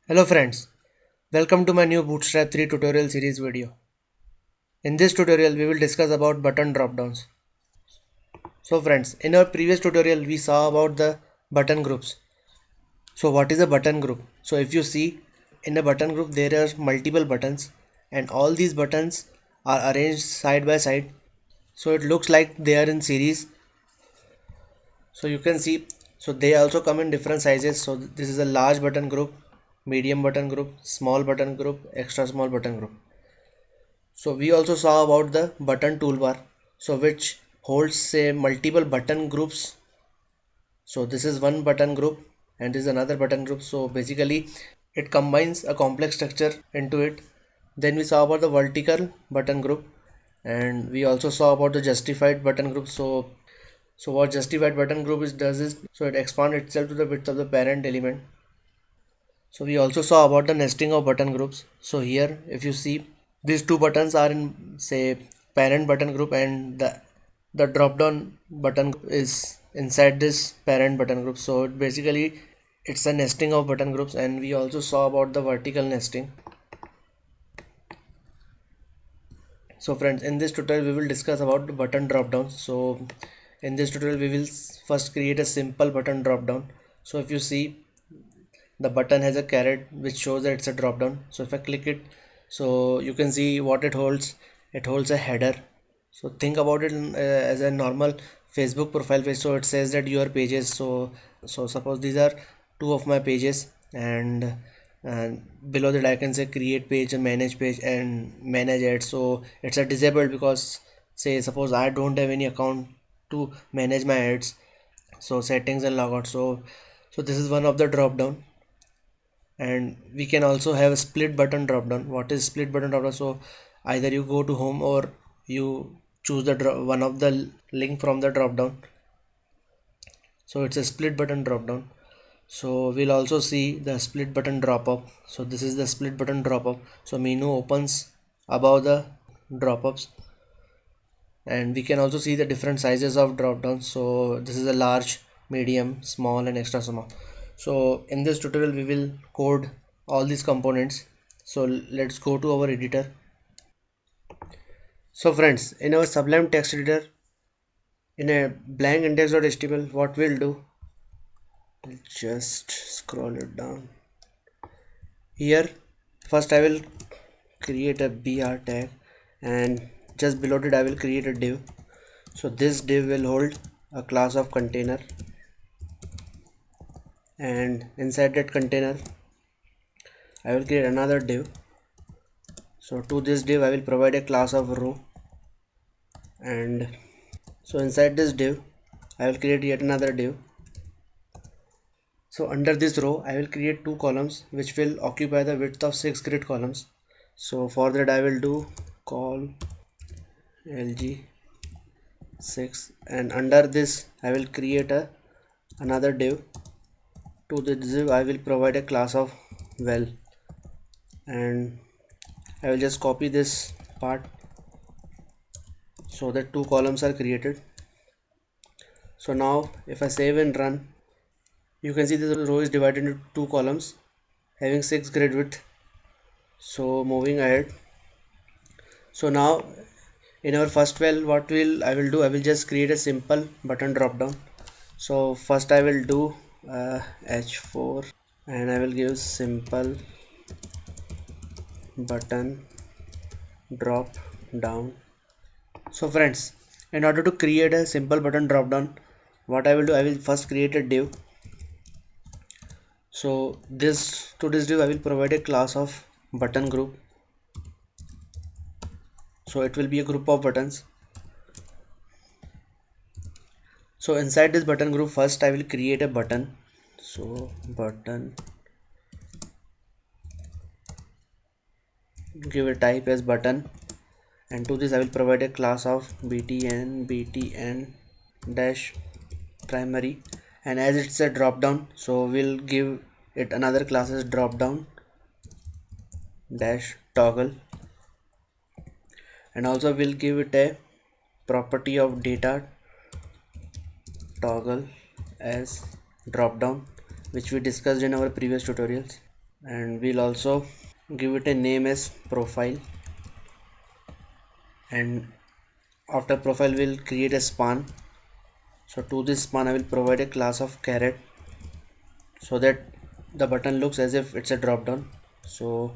Hello friends, welcome to my new Bootstrap 3 tutorial series video. In this tutorial we will discuss about button dropdowns. So friends, in our previous tutorial we saw about the button groups. So what is a button group? So if you see in a button group there are multiple buttons and all these buttons are arranged side by side. So it looks like they are in series. So you can see, so they also come in different sizes. So this is a large button group, medium button group, small button group, extra small button group. So we also saw about the button toolbar, so which holds say multiple button groups. So this is one button group and this is another button group. So basically it combines a complex structure into it. Then we saw about the vertical button group and we also saw about the justified button group. So what justified button group does is, so it expands itself to the width of the parent element. So we also saw about the nesting of button groups. So here if you see, these two buttons are in say parent button group and the drop down button is inside this parent button group. So basically it's a nesting of button groups. And we also saw about the vertical nesting. So friends, in this tutorial we will discuss about the button drop down. So in this tutorial we will first create a simple button drop down. So if you see, the button has a caret which shows that it's a drop down. So if I click it, so you can see what it holds. It holds a header. So think about it as a normal Facebook profile page. So it says that your pages. So suppose these are two of my pages, and below that I can say create page and manage page and manage ads. So it's a disabled because say suppose I don't have any account to manage my ads. So settings and logout. So this is one of the drop down. And we can also have a split button drop down. What is split button drop down? So either you go to home or you choose the one of the link from the drop down. So it's a split button drop down. So we'll also see the split button drop up. So this is the split button drop up. So menu opens above the drop ups, and we can also see the different sizes of drop downs. So this is a large, medium, small and extra small. So in this tutorial we will code all these components. So let's go to our editor. So friends, in our Sublime text editor, in a blank index.html, what we'll do, we'll just scroll it down. Here first I will create a br tag, and just below it I will create a div. So this div will hold a class of container, and inside that container I will create another div. So to this div I will provide a class of row, and so inside this div I will create yet another div. So under this row I will create two columns which will occupy the width of 6 grid columns. So for that I will do call lg6, and under this I will create another div. To this div I will provide a class of well, and I will just copy this part so that two columns are created. So now if I save and run, you can see the row is divided into two columns having 6 grid width. So moving ahead, so now in our first well, what will I will do, I will just create a simple button drop down. So first I will do h4, and I will give simple button drop down. So friends, in order to create a simple button drop down, what I will do, I will first create a div. So to this div I will provide a class of button group. So it will be a group of buttons. So inside this button group first I will create a button. So button, give a type as button, and to this I will provide a class of btn dash primary, and as it's a drop down, so we'll give it another class as drop down dash toggle, and also we'll give it a property of data toggle as drop down, which we discussed in our previous tutorials. and we'll also give it a name as profile, and after profile we'll create a span. So to this span I will provide a class of caret so that the button looks as if it's a drop down. So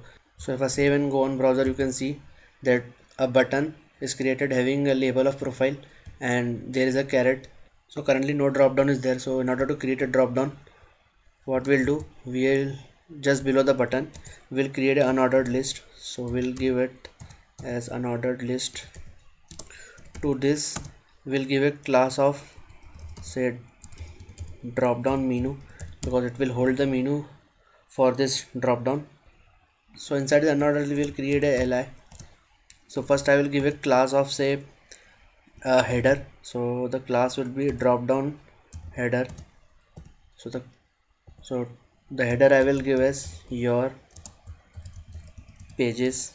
if I save and go on browser, you can see that a button is created having a label of profile and there is a caret. So currently no drop down is there, so in order to create a drop down, what we'll do, we'll just below the button we'll create an unordered list. So we'll give it as unordered list. To this we'll give a class of, say, drop down menu, because it will hold the menu for this drop down. So inside the unordered we will create a li. So first I will give a class of, say, a header. So the class will be drop down header. So the header I will give as your pages,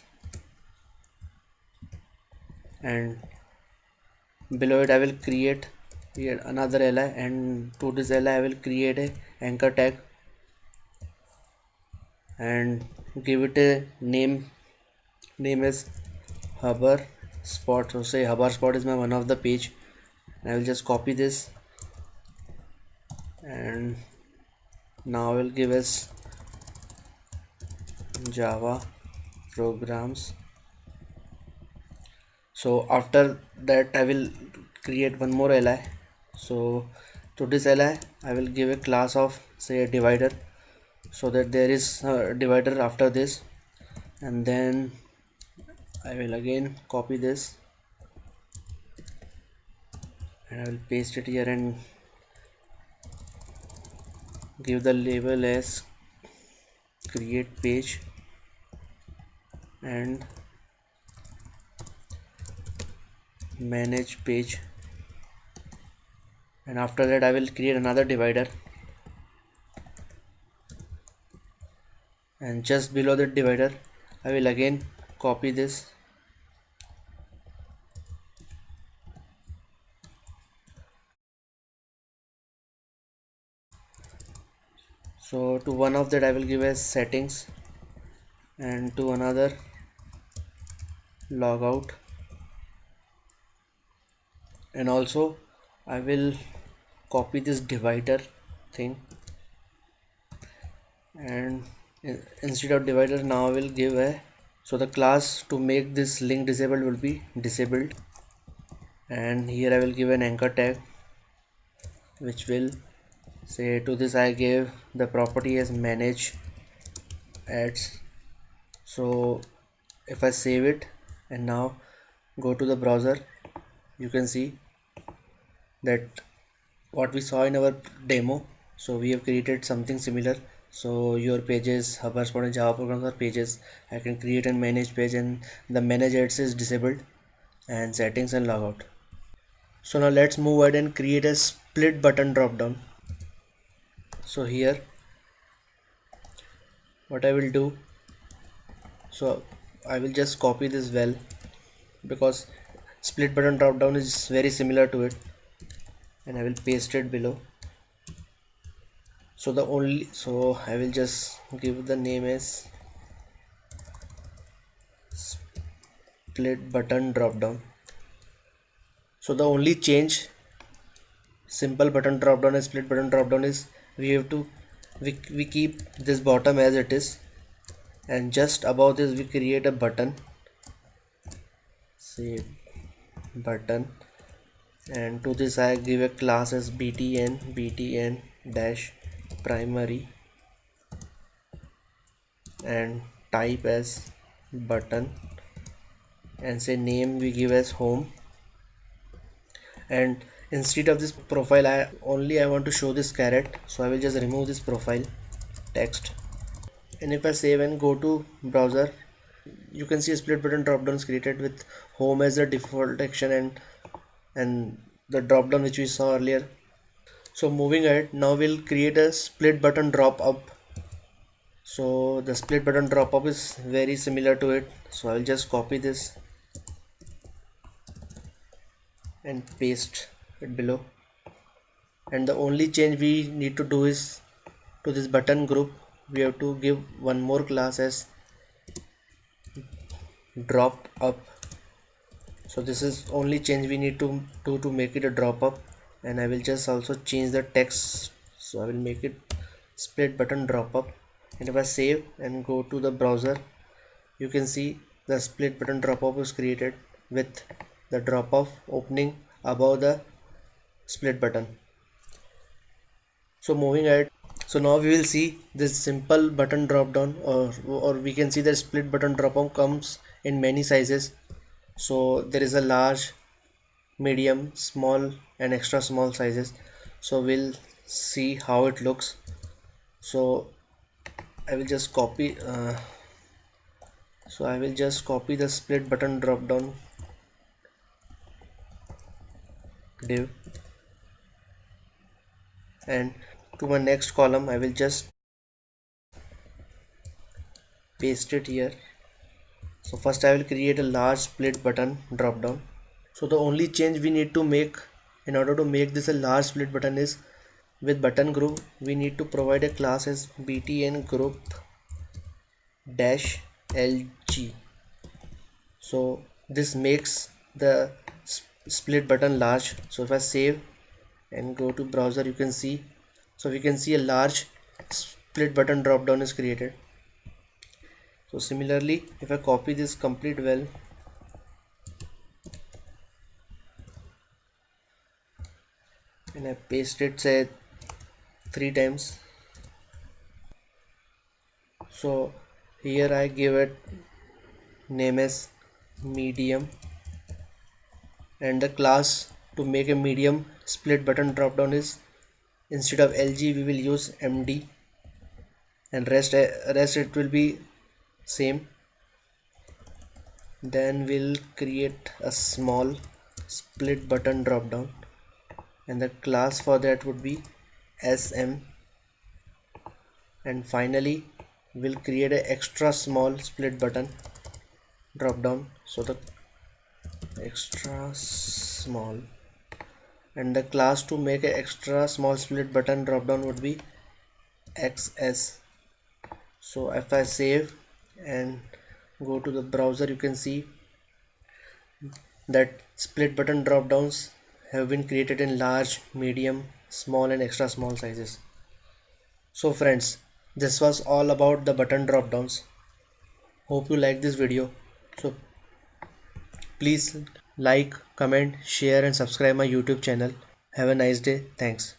and below it I will create here another li, and to this li I will create a anchor tag and give it a name as hover spot. So say hover spot is my one of the page. I will just copy this, and now I will give as Java programs. So after that I will create one more li. So to this li I will give a class of, say, a divider, so that there is a divider after this, and then I will again copy this and I will paste it here and give the label as create page and manage page, and after that I will create another divider, and just below the divider I will again copy this. So to one of that I will give as settings, and to another logout, and also I will copy this divider thing, and instead of divider now I will give a, so the class to make this link disabled will be disabled, and here I will give an anchor tag which will say, to this I gave the property as manage ads. So if I save it and now go to the browser, you can see that what we saw in our demo. So we have created something similar. So your pages, HubSpot and Java programs are pages. I can create and manage page, and the manage ads is disabled, and settings and logout. So now let's move ahead and create a split button drop down. So here what I will do, so I will just copy this well, because split button drop down is very similar to it, and I will paste it below. So I will just give the name as split button drop down. So the only change simple button drop down and split button drop down is we have to we keep this bottom as it is, and just above this we create a button, say button, and to this I give a class as btn dash primary, and type as button, and say name we give as home, and instead of this profile I want to show this caret, so I will just remove this profile text, and if I save and go to browser, you can see a split button drop down is created with home as the default action, and the drop down which we saw earlier. So moving ahead, now we'll create a split button drop up. So the split button drop up is very similar to it, so I'll just copy this and paste it below, and the only change we need to do is to this button group, we have to give one more class as drop up. So this is only change we need to do to make it a drop up. And I will just also change the text, so I will make it split button drop up. And if I save and go to the browser, you can see the split button drop up is created with the drop off opening above the split button. So moving ahead, so now we will see this simple button drop down, or we can see the split button drop down comes in many sizes. So there is a large, medium, small and extra small sizes. So we'll see how it looks. So I will just copy the split button drop down div, and to my next column I will just paste it here. So first I will create a large split button drop down. So the only change we need to make in order to make this a large split button is with button group we need to provide a class as btn group dash lg. So this makes the split button large. So if I save and go to browser, you can see, so we can see a large split button drop down is created. So similarly, if I copy this complete well and I paste it say 3 times, so here I give it name as medium, and the class to make a medium split button drop down is, instead of lg we will use md, and rest it will be same. Then we'll create a small split button drop down, and the class for that would be sm. And finally we'll create an extra small split button drop down, so the extra small, and the class to make an extra small split button drop down would be xs. So if I save and go to the browser, you can see that split button drop downs have been created in large, medium, small and extra small sizes. So friends, this was all about the button drop downs. Hope you like this video. So please like, comment, share and subscribe my YouTube channel. Have a nice day. Thanks.